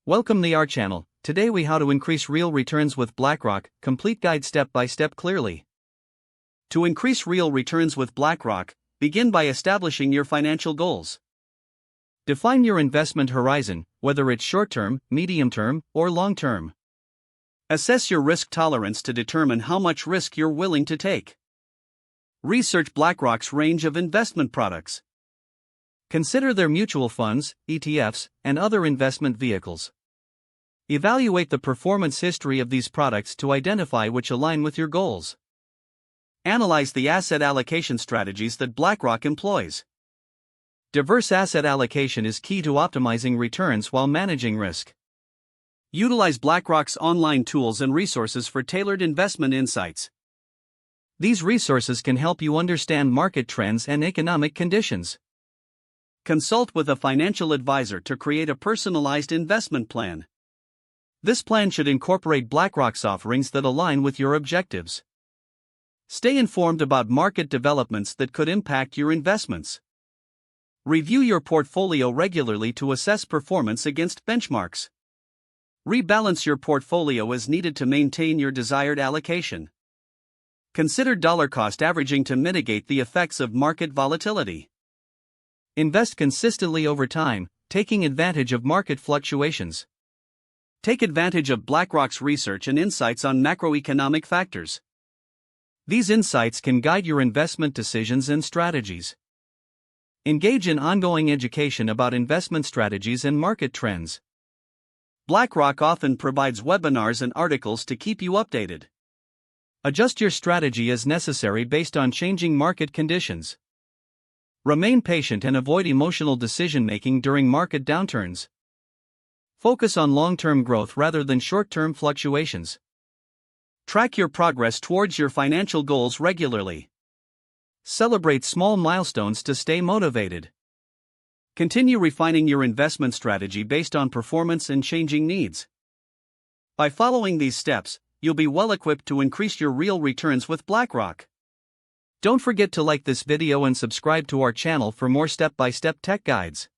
Welcome to our channel. Today we how to increase real returns with BlackRock, complete guide step by step clearly. To increase real returns with BlackRock, begin by establishing your financial goals. Define your investment horizon, whether it's short-term, medium-term, or long-term. Assess your risk tolerance to determine how much risk you're willing to take. Research BlackRock's range of investment products. Consider their mutual funds, ETFs, and other investment vehicles. Evaluate the performance history of these products to identify which align with your goals. Analyze the asset allocation strategies that BlackRock employs. Diverse asset allocation is key to optimizing returns while managing risk. Utilize BlackRock's online tools and resources for tailored investment insights. These resources can help you understand market trends and economic conditions. Consult with a financial advisor to create a personalized investment plan. This plan should incorporate BlackRock's offerings that align with your objectives. Stay informed about market developments that could impact your investments. Review your portfolio regularly to assess performance against benchmarks. Rebalance your portfolio as needed to maintain your desired allocation. Consider dollar cost averaging to mitigate the effects of market volatility. Invest consistently over time, taking advantage of market fluctuations. Take advantage of BlackRock's research and insights on macroeconomic factors. These insights can guide your investment decisions and strategies. Engage in ongoing education about investment strategies and market trends. BlackRock often provides webinars and articles to keep you updated. Adjust your strategy as necessary based on changing market conditions. Remain patient and avoid emotional decision-making during market downturns. Focus on long-term growth rather than short-term fluctuations. Track your progress towards your financial goals regularly. Celebrate small milestones to stay motivated. Continue refining your investment strategy based on performance and changing needs. By following these steps, you'll be well equipped to increase your real returns with BlackRock. Don't forget to like this video and subscribe to our channel for more step-by-step tech guides.